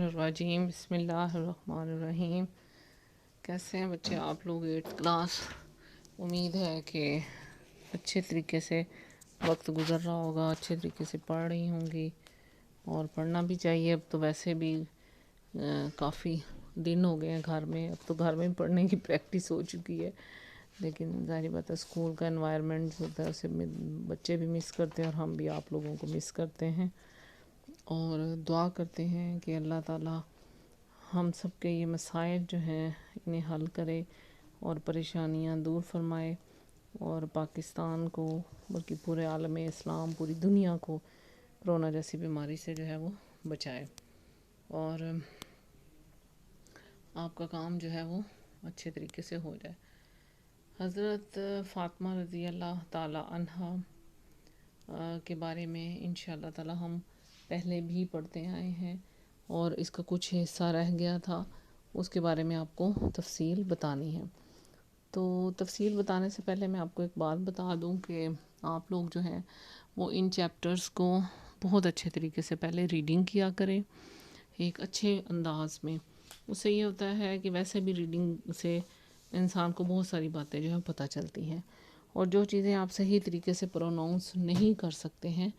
الرجیم بسم اللہ الرحمن الرحیم۔ کیسے ہیں بچے آپ لوگ؟ 8th class. امید ہے کہ اچھے طریقے سے وقت گزر رہا ہوگا، اچھے طریقے سے پڑھ رہی ہوں گی، اور پڑھنا بھی چاہیے۔ اب تو ویسے بھی کافی دن ہو گئے ہیں گھر میں، اب تو گھر میں پڑھنے کی پریکٹس ہو چکی ہے، لیکن ظاہری بات ہے اسکول کا انوائرمنٹ ہوتا ہے، اسے بچے بھی مس کرتے ہیں اور ہم بھی آپ لوگوں کو مس کرتے ہیں، اور دعا کرتے ہیں کہ اللہ تعالیٰ ہم سب کے یہ مسائل جو ہیں انہیں حل کرے اور پریشانیاں دور فرمائے، اور پاکستان کو بلکہ پورے عالم اسلام، پوری دنیا کو کرونا جیسی بیماری سے جو ہے وہ بچائے، اور آپ کا کام جو ہے وہ اچھے طریقے سے ہو جائے۔ حضرت فاطمہ رضی اللہ تعالی عنہا کے بارے میں انشاءاللہ تعالی ہم پہلے بھی پڑھتے آئے ہیں، اور اس کا کچھ حصہ رہ گیا تھا، اس کے بارے میں آپ کو تفصیل بتانی ہے۔ تو تفصیل بتانے سے پہلے میں آپ کو ایک بات بتا دوں کہ آپ لوگ جو ہیں وہ ان چیپٹرز کو بہت اچھے طریقے سے پہلے ریڈنگ کیا کریں، ایک اچھے انداز میں۔ اس سے یہ ہوتا ہے کہ ویسے بھی ریڈنگ سے انسان کو بہت ساری باتیں جو ہیں پتہ چلتی ہیں، اور جو چیزیں آپ صحیح طریقے سے پروناؤنس نہیں کر سکتے ہیں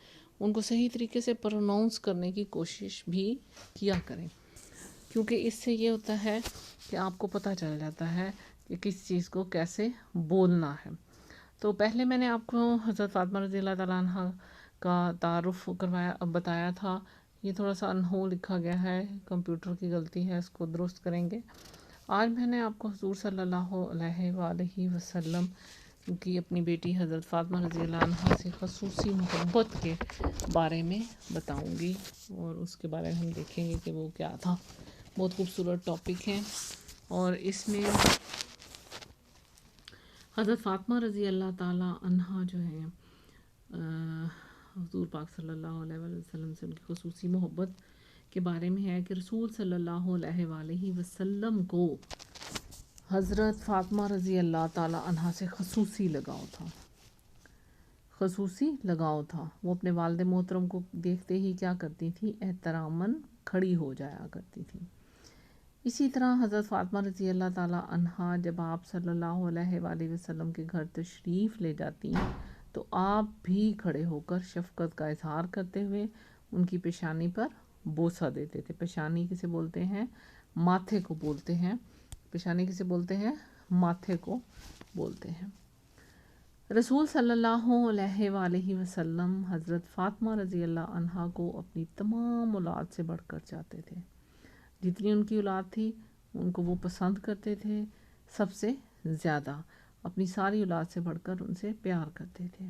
ان کو صحیح طریقے سے پروناؤنس کرنے کی کوشش بھی کیا کریں، کیونکہ اس سے یہ ہوتا ہے کہ آپ کو پتہ چل جاتا ہے کہ کس چیز کو کیسے بولنا ہے۔ تو پہلے میں نے آپ کو حضرت فاطمہ رضی اللہ تعالیٰ عنہ کا تعارف بتایا تھا، یہ تھوڑا سا انہو لکھا گیا ہے، کمپیوٹر کی غلطی ہے، اس کو درست کریں گے۔ آج میں نے آپ کو حضور صلی اللہ علیہ وآلہ وسلم کی اپنی بیٹی حضرت فاطمہ رضی اللہ عنہ سے خصوصی محبت کے بارے میں بتاؤں گی، اور اس کے بارے میں ہم دیکھیں گے کہ وہ کیا تھا۔ بہت خوبصورت ٹاپک ہے، اور اس میں حضرت فاطمہ رضی اللہ تعالی عنہ جو ہیں حضور پاک صلی اللہ علیہ وسلم سے ان کی خصوصی محبت کے بارے میں ہے کہ رسول صلی اللہ علیہ وآلہ وسلم کو حضرت فاطمہ رضی اللہ تعالی عنہ سے خصوصی لگاؤ تھا، خصوصی لگاؤ تھا۔ وہ اپنے والد محترم کو دیکھتے ہی کیا کرتی تھی؟ احتراماً کھڑی ہو جایا کرتی تھی۔ اسی طرح حضرت فاطمہ رضی اللہ تعالی عنہا جب آپ صلی اللہ علیہ وآلہ وسلم کے گھر تشریف لے جاتی ہیں تو آپ بھی کھڑے ہو کر شفقت کا اظہار کرتے ہوئے ان کی پیشانی پر بوسہ دیتے تھے۔ پیشانی کسے بولتے ہیں؟ ماتھے کو بولتے ہیں۔ پیشانی کسے بولتے ہیں؟ ماتھے کو بولتے ہیں۔ رسول صلی اللہ علیہ وآلہ وسلم حضرت فاطمہ رضی اللہ عنہا کو اپنی تمام اولاد سے بڑھ کر چاہتے تھے۔ جتنی ان کی اولاد تھی ان کو وہ پسند کرتے تھے، سب سے زیادہ اپنی ساری اولاد سے بڑھ کر ان سے پیار کرتے تھے۔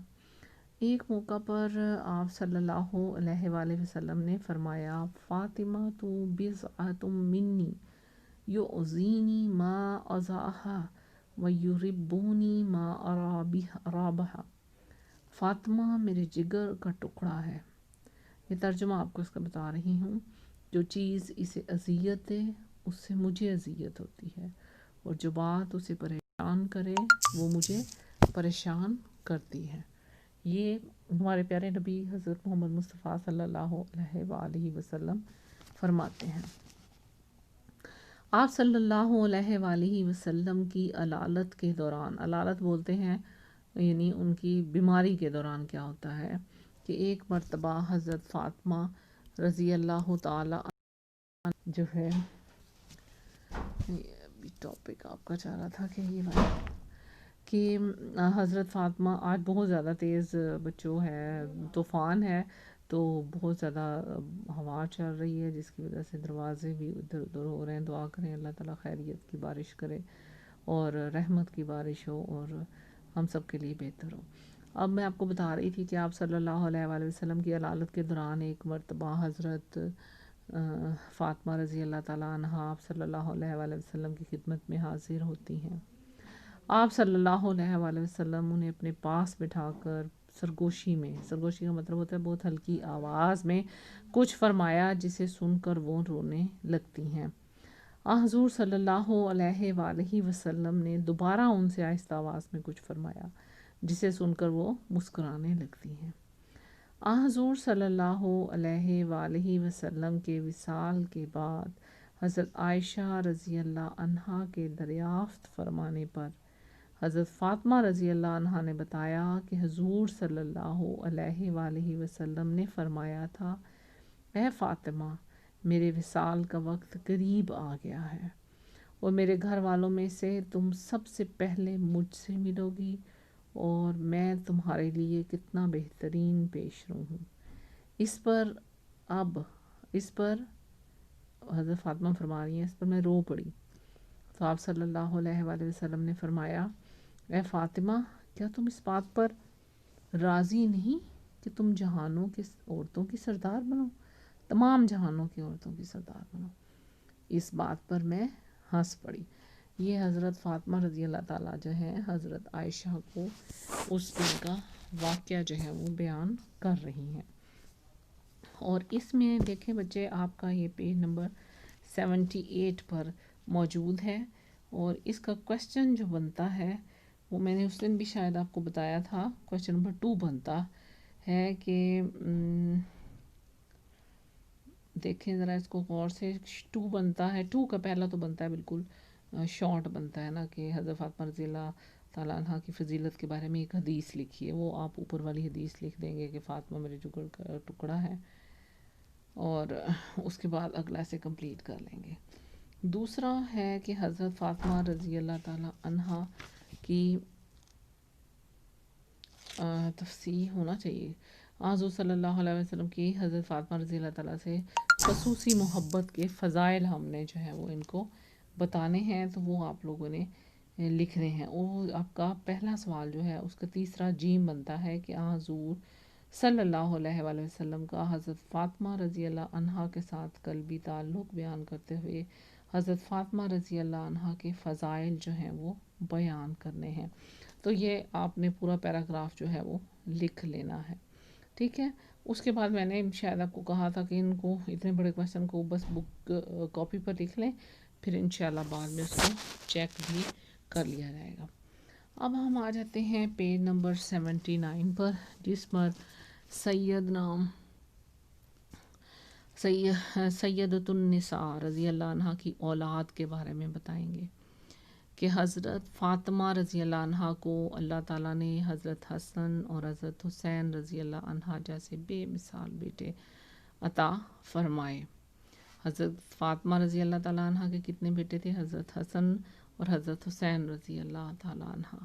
ایک موقع پر آپ صلی اللہ علیہ وآلہ وسلم نے فرمایا، فاطمہ تو بضعۃ منی یؤذینی ما اذاھا ویربونی ما ارابھا۔ فاطمہ میرے جگر کا ٹکڑا ہے۔ یہ ترجمہ آپ کو اس کا بتا رہی ہوں۔ جو چیز اسے اذیت دے اس سے مجھے اذیت ہوتی ہے، اور جو بات اسے پریشان کرے وہ مجھے پریشان کرتی ہے۔ یہ ہمارے پیارے نبی حضرت محمد مصطفیٰ صلی اللہ علیہ وآلہ وسلم فرماتے ہیں۔ آپ صلی اللہ علیہ وآلہ وسلم کی علالت کے دوران، علالت بولتے ہیں یعنی ان کی بیماری کے دوران کیا ہوتا ہے کہ ایک مرتبہ حضرت فاطمہ رضی اللہ تعالی جو ہے، ٹاپک آپ کا چاہ رہا تھا کہ یہ کہ حضرت فاطمہ آج بہت زیادہ تیز بچوں ہے، طوفان ہے، تو بہت زیادہ ہوا چل رہی ہے جس کی وجہ سے دروازے بھی ادھر ادھر ہو رہے ہیں۔ دعا کریں اللہ تعالیٰ خیریت کی بارش کرے اور رحمت کی بارش ہو اور ہم سب کے لیے بہتر ہو۔ اب میں آپ کو بتا رہی تھی کہ آپ صلی اللہ علیہ وآلہ وسلم کی علالت کے دوران ایک مرتبہ حضرت فاطمہ رضی اللہ تعالیٰ عنہ آپ صلی اللہ علیہ وآلہ وسلم کی خدمت میں حاضر ہوتی ہیں۔ آپ صلی اللہ علیہ وآلہ وسلم انہیں اپنے پاس بٹھا کر سرگوشی میں، سرگوشی کا مطلب ہوتا ہے بہت ہلکی آواز میں کچھ فرمایا جسے سن کر وہ رونے لگتی ہیں۔ حضور صلی اللہ علیہ وآلہ وسلم نے دوبارہ ان سے آہستہ آواز میں کچھ فرمایا جسے سن کر وہ مسکرانے لگتی ہیں۔ حضور صلی اللہ علیہ وآلہ وسلم کے وصال کے بعد حضرت عائشہ رضی اللہ عنہا کے دریافت فرمانے پر حضرت فاطمہ رضی اللہ عنہا نے بتایا کہ حضور صلی اللہ علیہ وآلہ وسلم نے فرمایا تھا، اے فاطمہ، میرے وصال کا وقت قریب آ گیا ہے اور میرے گھر والوں میں سے تم سب سے پہلے مجھ سے ملو گی اور میں تمہارے لیے کتنا بہترین پیش رو ہوں۔ اس پر حضرت فاطمہ فرما رہی ہیں، اس پر میں رو پڑی تو آپ صلی اللہ علیہ وآلہ وسلم نے فرمایا، اے فاطمہ، کیا تم اس بات پر راضی نہیں کہ تم جہانوں کے عورتوں کی سردار بنو، تمام جہانوں کی عورتوں کی سردار بنو؟ اس بات پر میں ہنس پڑی۔ یہ حضرت فاطمہ رضی اللہ تعالیٰ جو ہے حضرت عائشہ کو اس دن کا واقعہ جو ہے وہ بیان کر رہی ہیں۔ اور اس میں دیکھیں بچے، آپ کا یہ پیج نمبر 78 پر موجود ہے، اور اس کا کویسچن جو بنتا ہے وہ میں نے اس دن بھی شاید آپ کو بتایا تھا، کویسچن نمبر 2 بنتا ہے کہ دیکھیں ذرا اس کو غور سے، 2 بنتا ہے، 2 کا پہلا تو بنتا ہے بالکل شارٹ بنتا ہے نا، کہ حضرت فاطمہ رضی اللہ تعالیٰ عنہ کی فضیلت کے بارے میں ایک حدیث لکھی ہے، وہ آپ اوپر والی حدیث لکھ دیں گے کہ فاطمہ میرے جگر کا ٹکڑا ہے، اور اس کے بعد اگلا سے کمپلیٹ کر لیں گے۔ دوسرا ہے کہ حضرت فاطمہ رضی اللہ تعالیٰ عنہ کی تفصیل ہونا چاہیے، حضور صلی اللہ علیہ وسلم کی حضرت فاطمہ رضی اللہ تعالیٰ سے خصوصی محبت کے فضائل ہم نے جو ہے وہ ان کو بتانے ہیں، تو وہ آپ لوگوں نے لکھنے ہیں۔ وہ آپ کا پہلا سوال جو ہے اس کا تیسرا جیم بنتا ہے کہ حضور صلی اللہ علیہ وآلہ وسلم کا حضرت فاطمہ رضی اللہ عنہا کے ساتھ قلبی تعلق بیان کرتے ہوئے حضرت فاطمہ رضی اللہ عنہا کے فضائل جو ہیں وہ بیان کرنے ہیں۔ تو یہ آپ نے پورا پیراگراف جو ہے وہ لکھ لینا ہے، ٹھیک ہے۔ اس کے بعد میں نے شاید آپ کو کہا تھا کہ ان کو اتنے بڑے کویسچن کو بس بک کاپی پر لکھ لیں، پھر انشاءاللہ بعد میں اس کو چیک بھی کر لیا جائے گا۔ اب ہم آ جاتے ہیں پیج نمبر 79 پر، جس پر سیدۃ النساء رضی اللہ عنہ کی اولاد کے بارے میں بتائیں گے کہ حضرت فاطمہ رضی اللہ عنہ کو اللہ تعالیٰ نے حضرت حسن اور حضرت حسین رضی اللہ عنہ جیسے بے مثال بیٹے عطا فرمائے۔ حضرت فاطمہ رضی اللہ تعالیٰ عنہ کے کتنے بیٹے تھے؟ حضرت حسن اور حضرت حسین رضی اللہ تعالیٰ عنہ۔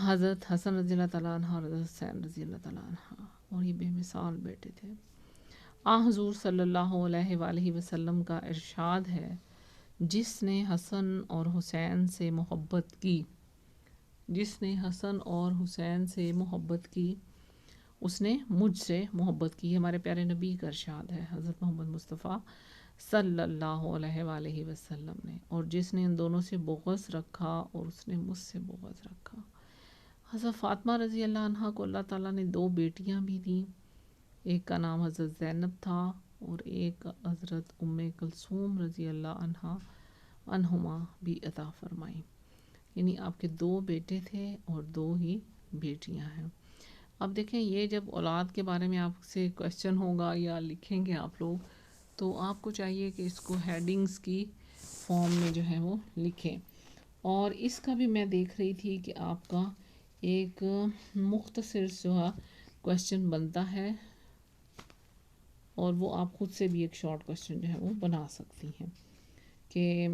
حضرت حسن رضی اللہ تعالیٰ عنہ اور حضرت حسین رضی اللہ تعالیٰ عنہ، اور یہ بے مثال بیٹے تھے۔ حضور صلی اللہ علیہ وآلہ وسلم کا ارشاد ہے، جس نے حسن اور حسین سے محبت کی، جس نے حسن اور حسین سے محبت کی اس نے مجھ سے محبت کی۔ ہمارے پیارے نبی کا ارشاد ہے حضرت محمد مصطفیٰ صلی اللہ علیہ وآلہ وسلم نے، اور جس نے ان دونوں سے بغض رکھا اور اس نے مجھ سے بغض رکھا۔ حضرت فاطمہ رضی اللہ عنہ کو اللہ تعالیٰ نے 2 بیٹیاں بھی دیں، ایک کا نام حضرت زینب تھا اور ایک حضرت ام کلثوم رضی اللہ عنہما بھی عطا فرمائیں، یعنی آپ کے 2 بیٹے تھے اور 2 ہی بیٹیاں ہیں۔ اب دیکھیں، یہ جب اولاد کے بارے میں آپ سے کویسچن ہوگا یا لکھیں گے آپ لوگ، تو آپ کو چاہیے کہ اس کو ہیڈنگز کی فارم میں جو ہے وہ لکھیں۔ اور اس کا بھی میں دیکھ رہی تھی کہ آپ کا ایک مختصر جو ہے کویسچن بنتا ہے، اور وہ آپ خود سے بھی ایک شارٹ کویسچن جو ہے وہ بنا سکتی ہیں کہ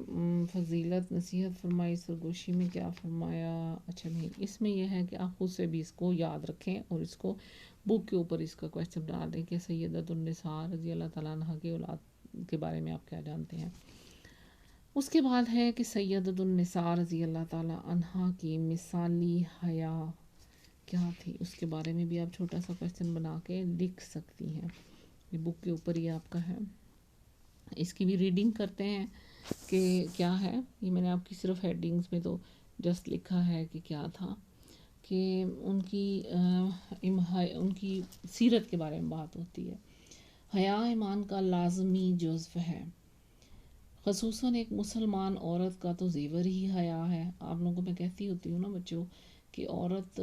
فضیلت نصیحت فرمائی، سرگوشی میں کیا فرمایا۔ اچھا نہیں، اس میں یہ ہے کہ آپ خود سے بھی اس کو یاد رکھیں اور اس کو بک کے اوپر اس کا کویسچن ڈال دیں کہ سیدۃ النساء رضی اللہ تعالیٰ عنہ کی اولاد کے بارے میں آپ کیا جانتے ہیں۔ اس کے بعد ہے کہ سیدۃ النساء رضی اللہ تعالیٰ عنہ کی مثالی حیا کیا تھی، اس کے بارے میں بھی آپ چھوٹا سا کویسچن بنا کے لکھ سکتی ہیں۔ یہ بک کے اوپر ہی آپ کا ہے، اس کی بھی ریڈنگ کرتے ہیں کہ کیا ہے۔ یہ میں نے آپ کی صرف ہیڈنگز میں تو جسٹ لکھا ہے کہ کیا تھا، کہ ان کی سیرت کے بارے میں بات ہوتی ہے۔ حیا ایمان کا لازمی جزو ہے، خصوصاً ایک مسلمان عورت کا تو زیور ہی حیا ہے۔ آپ لوگوں کو میں کہتی ہوتی ہوں نا بچوں کہ عورت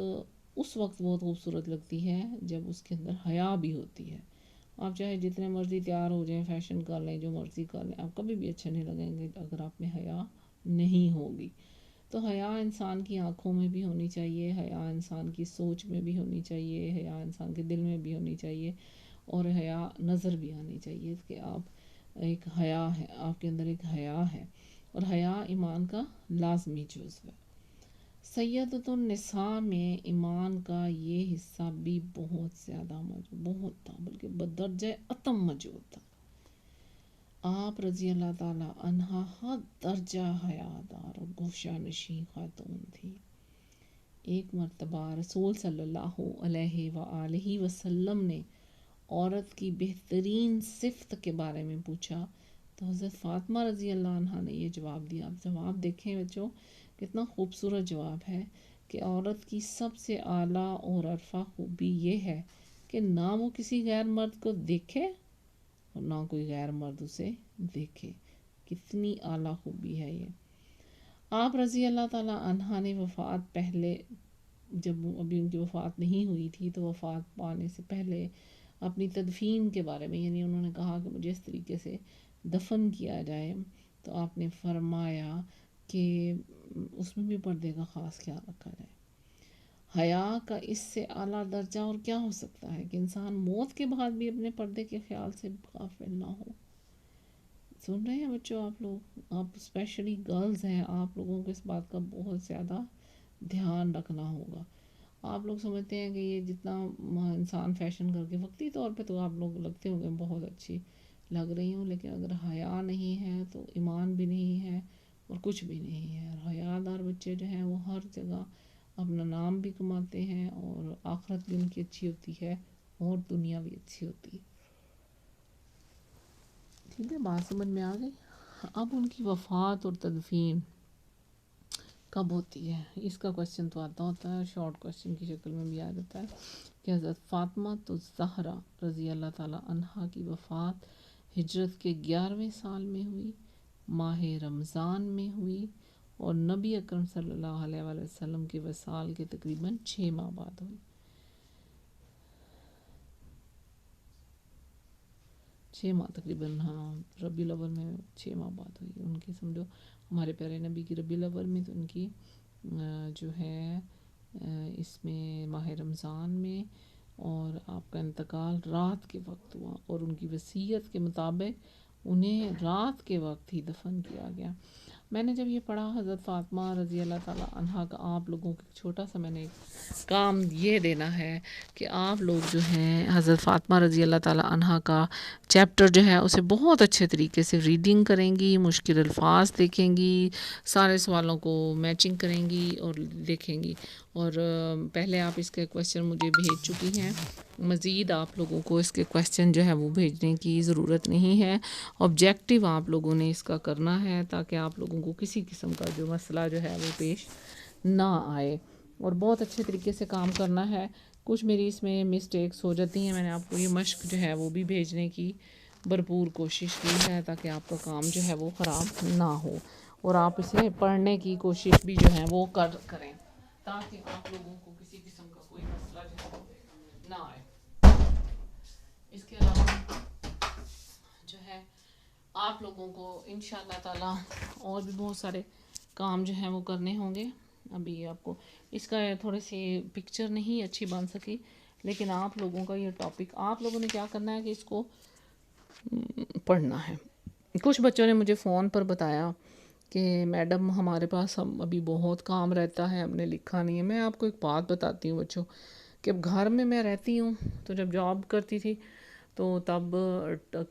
اس وقت بہت خوبصورت لگتی ہے جب اس کے اندر حیا بھی ہوتی ہے. آپ چاہے جتنے مرضی تیار ہو جائیں، فیشن کر لیں، جو مرضی کر لیں، آپ کبھی بھی اچھے نہیں لگیں گے اگر آپ میں حیا نہیں ہوگی. تو حیا انسان کی آنکھوں میں بھی ہونی چاہیے، حیا انسان کی سوچ میں بھی ہونی چاہیے، حیا انسان کے دل میں بھی ہونی چاہیے، اور حیا نظر بھی آنی چاہیے کہ آپ ایک حیا ہے، آپ کے اندر ایک حیا ہے، اور حیا ایمان کا لازمی جزو ہے. سیدۃ النساء میں ایمان کا یہ حصہ بھی بہت زیادہ موجود، بہت تھا، بلکہ بدرجہ اتم موجود تھا. آپ رضی اللہ تعالیٰ عنہا ہر درجہ حیادار اور گوشہ نشین خاتون تھی. ایک مرتبہ رسول صلی اللہ علیہ وآلہ وسلم نے عورت کی بہترین صفت کے بارے میں پوچھا تو حضرت فاطمہ رضی اللہ عنہا نے یہ جواب دیا. آپ جواب دیکھیں بچوں، کتنا خوبصورت جواب ہے کہ عورت کی سب سے اعلیٰ اور عرفہ خوبی یہ ہے کہ نہ وہ کسی غیر مرد کو دیکھے اور نہ کوئی غیر مرد اسے دیکھے. کتنی اعلیٰ خوبی ہے یہ. آپ رضی اللہ تعالیٰ عنہا نے وفات پہلے، جب ابھی ان کی وفات نہیں ہوئی تھی، تو وفات پانے سے پہلے اپنی تدفین کے بارے میں، یعنی انہوں نے کہا کہ مجھے اس طریقے سے دفن کیا جائے، تو آپ نے فرمایا کہ اس میں بھی پردے کا خاص خیال رکھا جائے. حیا کا اس سے اعلیٰ درجہ اور کیا ہو سکتا ہے کہ انسان موت کے بعد بھی اپنے پردے کے خیال سے غافل نہ ہو. سن رہے ہیں بچوں آپ لوگ؟ آپ اسپیشلی گرلز ہیں، آپ لوگوں کو اس بات کا بہت زیادہ دھیان رکھنا ہوگا. آپ لوگ سمجھتے ہیں کہ یہ جتنا انسان فیشن کر کے، وقتی طور پہ تو آپ لوگ لگتے ہوں گے بہت اچھی لگ رہی ہوں، لیکن اگر حیا نہیں ہے تو ایمان بھی نہیں ہے اور کچھ بھی نہیں ہے. اور حیا دار بچے جو ہیں وہ ہر جگہ اپنا نام بھی کماتے ہیں، اور آخرت بھی ان کی اچھی ہوتی ہے اور دنیا بھی اچھی ہوتی ہے. ٹھیک ہے، بات سمجھ میں آ گئی. اب ان کی وفات اور تدفین کب ہوتی ہے، اس کا کویشچن تو آتا ہوتا ہے، شارٹ کویشچن کی شکل میں بھی آ جاتا ہے کہ حضرت فاطمہ الزہرا رضی اللہ تعالیٰ عنہا کی وفات ہجرت کے 11ویں سال میں ہوئی، ماہ رمضان میں ہوئی، اور نبی اکرم صلی اللہ علیہ وآلہ وسلم کے وصال کے تقریباً 6 ماہ بعد ہوئی. 6 ماہ تقریباً، ہاں، ربیع الاول میں 6 ماہ بعد ہوئی ان کی. سمجھو ہمارے پیارے نبی کی ربیع الاول میں، تو ان کی جو ہے اس میں ماہ رمضان میں، اور آپ کا انتقال رات کے وقت ہوا، اور ان کی وصیت کے مطابق انہیں رات کے وقت ہی دفن کیا گیا. میں نے جب یہ پڑھا حضرت فاطمہ رضی اللہ تعالیٰ عنہا کا، آپ لوگوں کو چھوٹا سا میں نے ایک کام یہ دینا ہے کہ آپ لوگ جو ہیں حضرت فاطمہ رضی اللہ تعالیٰ عنہا کا چیپٹر جو ہے اسے بہت اچھے طریقے سے ریڈنگ کریں گی، مشکل الفاظ دیکھیں گی، سارے سوالوں کو میچنگ کریں گی اور دیکھیں گی. اور پہلے آپ اس کے کویشچن مجھے بھیج چکی ہیں، مزید آپ لوگوں کو اس کے کویشچن جو ہے وہ بھیجنے کی ضرورت نہیں ہے. آبجیکٹیو آپ لوگوں نے اس کا کرنا ہے تاکہ آپ لوگوں کو کسی قسم کا جو مسئلہ جو ہے وہ پیش نہ آئے، اور بہت اچھے طریقے سے کام کرنا ہے. کچھ میری اس میں مسٹیکس ہو جاتی ہیں، میں نے آپ کو یہ مشق جو ہے وہ بھی بھیجنے کی بھرپور کوشش کی ہے تاکہ آپ کا کام جو ہے وہ خراب نہ ہو، اور آپ اسے پڑھنے کی کوشش بھی جو ہے وہ کریں تاکہ آپ لوگوں کو کسی قسم کا کوئی مسئلہ جو ہے وہ نہ آئے. اس کے علاوہ جو ہے آپ لوگوں کو انشاءاللہ تعالیٰ اور بھی بہت سارے کام جو ہیں وہ کرنے ہوں گے. ابھی آپ کو اس کا تھوڑی سی پکچر نہیں اچھی بن سکی، لیکن آپ لوگوں کا یہ ٹاپک، آپ لوگوں نے کیا کرنا ہے کہ اس کو پڑھنا ہے. کچھ بچوں نے مجھے فون پر بتایا کہ میڈم ہمارے پاس ابھی بہت کام رہتا ہے، ہم نے لکھا نہیں ہے. میں آپ کو ایک بات بتاتی ہوں بچوں کہ اب گھر میں رہتی ہوں، تو جب جاب کرتی تھی تو تب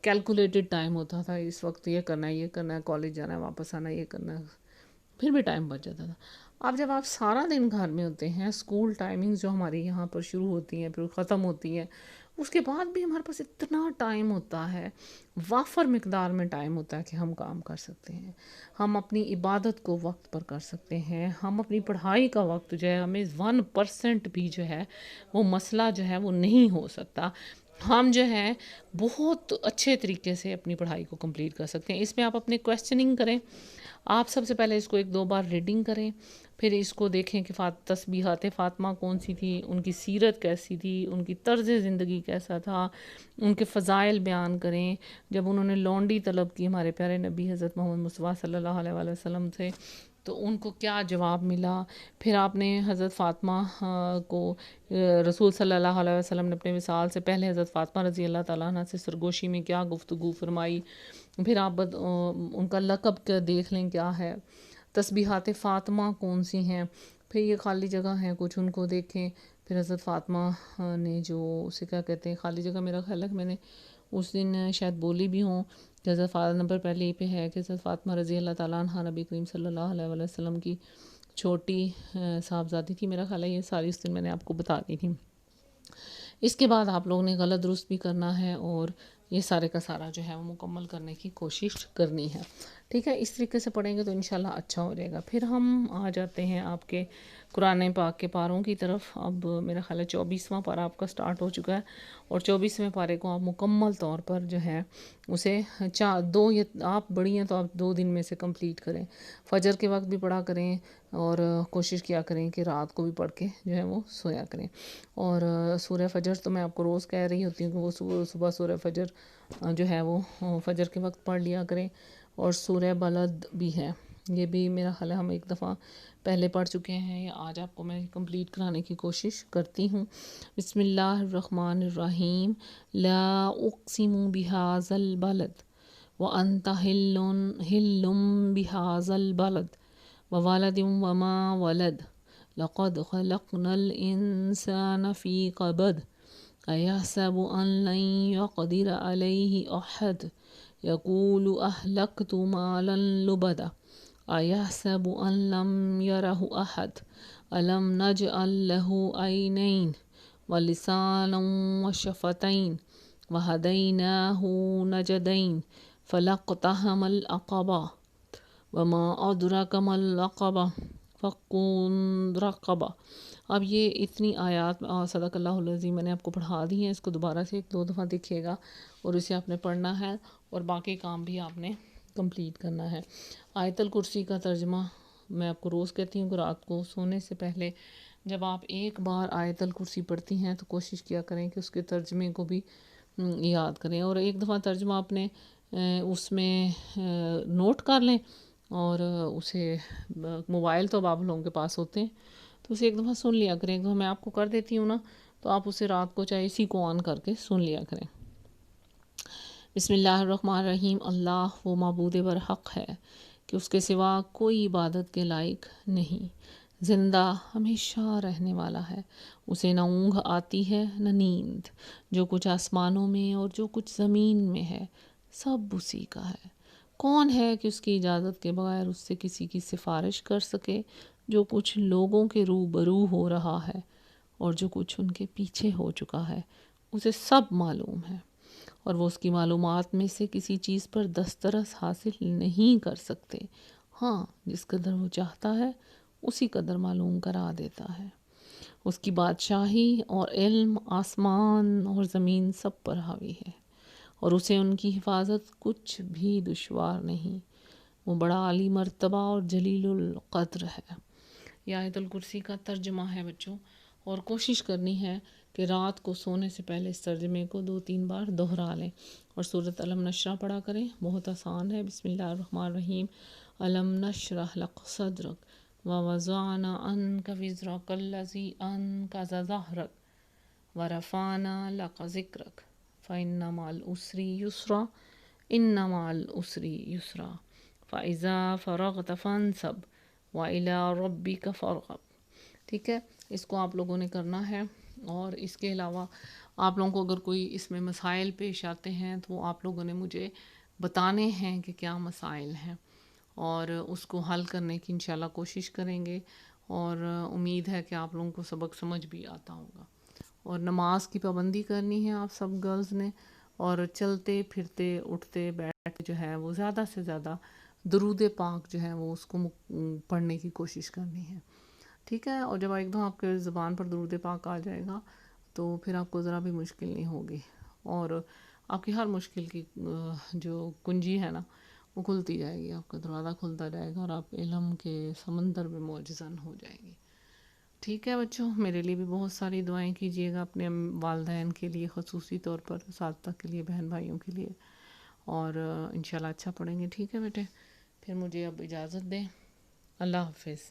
کیلکولیٹڈ ٹائم ہوتا تھا، اس وقت یہ کرنا ہے، یہ کرنا ہے، کالج جانا ہے، واپس آنا ہے، یہ کرنا ہے، پھر بھی ٹائم بچ جاتا تھا. اب جب آپ سارا دن گھر میں ہوتے ہیں، اسکول ٹائمنگز جو ہماری یہاں پر شروع ہوتی ہیں پھر ختم ہوتی ہیں، اس کے بعد بھی ہمارے پاس اتنا ٹائم ہوتا ہے، وافر مقدار میں ٹائم ہوتا ہے کہ ہم کام کر سکتے ہیں، ہم اپنی عبادت کو وقت پر کر سکتے ہیں، ہم اپنی پڑھائی کا وقت جو ہے، ہمیں 1% بھی جو ہے وہ مسئلہ جو ہے وہ نہیں ہو سکتا ہم جو ہے بہت اچھے طریقے سے اپنی پڑھائی کو کمپلیٹ کر سکتے ہیں. اس میں آپ اپنے کویسچننگ کریں. آپ سب سے پہلے اس کو 1-2 بار ریڈنگ کریں, پھر اس کو دیکھیں کہ تسبیحات فاطمہ کون سی تھی, ان کی سیرت کیسی تھی, ان کی طرز زندگی کیسا تھا, ان کے فضائل بیان کریں. جب انہوں نے لونڈی طلب کی ہمارے پیارے نبی حضرت محمد مصطفیٰ صلی اللہ علیہ وآلہ وسلم سے, تو ان کو کیا جواب ملا. پھر آپ نے حضرت فاطمہ کو رسول صلی اللہ علیہ وسلم نے اپنے وصال سے پہلے حضرت فاطمہ رضی اللہ تعالیٰ عنہ سے سرگوشی میں کیا گفتگو فرمائی. پھر آپ ان کا لقب دیکھ لیں کیا ہے. تسبیحات فاطمہ کون سی ہیں, پھر یہ خالی جگہ ہیں کچھ, ان کو دیکھیں. پھر حضرت فاطمہ نے جو اسے کیا کہتے ہیں خالی جگہ, میرا خیال ہے کہ میں نے اس دن شاید بولی بھی ہوں کہ حضرت نمبر پہلے یہ پہ ہے کہ حضرت فاطمہ رضی اللہ تعالیٰ عنہ نبی کریم صلی اللہ علیہ وآلہ وسلم کی چھوٹی صاحبزادی تھی. میرا خیال ہے یہ ساری اس دن میں نے آپ کو بتا دی تھی. اس کے بعد آپ لوگوں نے غلط درست بھی کرنا ہے اور یہ سارے کا سارا جو ہے وہ مکمل کرنے کی کوشش کرنی ہے. ٹھیک ہے, اس طریقے سے پڑھیں گے تو انشاءاللہ اچھا ہو جائے گا. پھر ہم آ جاتے ہیں آپ کے قرآن پاک کے پاروں کی طرف. اب میرا خیال ہے 24واں پارہ آپ کا سٹارٹ ہو چکا ہے, اور 24ویں پارے کو آپ مکمل طور پر جو ہے اسے آپ بڑی ہیں تو آپ 2 دن میں سے کمپلیٹ کریں. فجر کے وقت بھی پڑھا کریں, اور کوشش کیا کریں کہ رات کو بھی پڑھ کے جو ہے وہ سویا کریں. اور سورہ فجر تو میں آپ کو روز کہہ رہی ہوتی ہوں کہ وہ صبح سورہ فجر جو ہے وہ فجر کے وقت پڑھ لیا کریں. اور سورہ بلد بھی ہے, یہ بھی میرا خیال ہے ہم ایک دفعہ پہلے پڑھ چکے ہیں, آج آپ کو میں کمپلیٹ کرانے کی کوشش کرتی ہوں. بسم اللہ الرحمن الرحیم. لا اقسم بهذا البلد وانت حل بهذا البلد وولد وما ولد لقد خلقنا الانسان في قبد ایحسب ان لن يقدر عليه احد یقول اہلکت مالا لبدا ایحسب ان لم یرہ احد الم نجعل لہ عینین ولسانا وشفتین وہدیناہ نجدین فلاقتحم العقبہ وما ادرک ما العقبہ فک رقبہ. اب یہ اتنی آیات صدق اللہ العظیم میں نے آپ کو پڑھا دی ہیں. اس کو دوبارہ سے 1-2 دفعہ دیکھیے گا اور اسے آپ نے پڑھنا ہے, اور باقی کام بھی آپ نے کمپلیٹ کرنا ہے. آیت الکرسی کا ترجمہ میں آپ کو روز کہتی ہوں کہ رات کو سونے سے پہلے جب آپ ایک بار آیت الکرسی پڑھتی ہیں تو کوشش کیا کریں کہ اس کے ترجمے کو بھی یاد کریں, اور ایک دفعہ ترجمہ آپ نے اس میں نوٹ کر لیں, اور اسے موبائل تو اب آپ لوگوں کے پاس ہوتے ہیں تو اسے ایک دفعہ سن لیا کریں. ایک دفعہ میں آپ کو کر دیتی ہوں نا, تو آپ اسے رات کو چاہے اسی کو آن کر کے سن لیا کریں. بسم اللہ الرحمن الرحیم. اللہ وہ معبود برحق ہے کہ اس کے سوا کوئی عبادت کے لائق نہیں, زندہ ہمیشہ رہنے والا ہے, اسے نہ اونگھ آتی ہے نہ نیند. جو کچھ آسمانوں میں اور جو کچھ زمین میں ہے سب اسی کا ہے. کون ہے کہ اس کی اجازت کے بغیر اس سے کسی کی سفارش کر سکے. جو کچھ لوگوں کے روبرو ہو رہا ہے اور جو کچھ ان کے پیچھے ہو چکا ہے اسے سب معلوم ہے, اور وہ اس کی معلومات میں سے کسی چیز پر دسترس حاصل نہیں کر سکتے. ہاں, جس قدر وہ چاہتا ہے اسی قدر معلوم کرا دیتا ہے. اس کی بادشاہی اور علم آسمان اور زمین سب پر حاوی ہے, اور اسے ان کی حفاظت کچھ بھی دشوار نہیں. وہ بڑا عالی مرتبہ اور جلیل القدر ہے. یہ آیت الکرسی کا ترجمہ ہے بچوں, اور کوشش کرنی ہے کہ رات کو سونے سے پہلے اس ترجمے کو 2-3 بار دہرا لیں, اور سورۃ علم نشرہ پڑھا کریں. بہت آسان ہے. بسم اللہ الرحمن الرحیم. علم نشرح لک صدرک ووضعنا عنک وزرک الذی انقض ظہرک ورفعنا لک ذکرک فإن مع العسر یسرا ان مع العسر یسرا فإذا فرغت فانصب وإلی ربک فارغب. ٹھیک ہے, اس کو آپ لوگوں نے کرنا ہے. اور اس کے علاوہ آپ لوگوں کو اگر کوئی اس میں مسائل پیش آتے ہیں تو آپ لوگوں نے مجھے بتانے ہیں کہ کیا مسائل ہیں, اور اس کو حل کرنے کی انشاءاللہ کوشش کریں گے. اور امید ہے کہ آپ لوگوں کو سبق سمجھ بھی آتا ہوگا. اور نماز کی پابندی کرنی ہے آپ سب گرلز نے, اور چلتے پھرتے اٹھتے بیٹھتے جو ہے وہ زیادہ سے زیادہ درود پاک جو ہے وہ اس کو پڑھنے کی کوشش کرنی ہے. ٹھیک ہے, اور جب ایک دم آپ کے زبان پر درود پاک آ جائے گا تو پھر آپ کو ذرا بھی مشکل نہیں ہوگی, اور آپ کی ہر مشکل کی جو کنجی ہے نا وہ کھلتی جائے گی، آپ کا دروازہ کھلتا جائے گا اور آپ علم کے سمندر میں معجزن ہو جائیں گی. ٹھیک ہے بچوں، میرے لیے بھی بہت ساری دعائیں کیجیے گا، اپنے والدین کے لیے خصوصی طور پر، اساتذہ کے لیے، بہن بھائیوں کے لیے، اور انشاءاللہ اچھا پڑھیں گے. ٹھیک ہے بیٹے، پھر مجھے اب اجازت دیں. اللہ حافظ.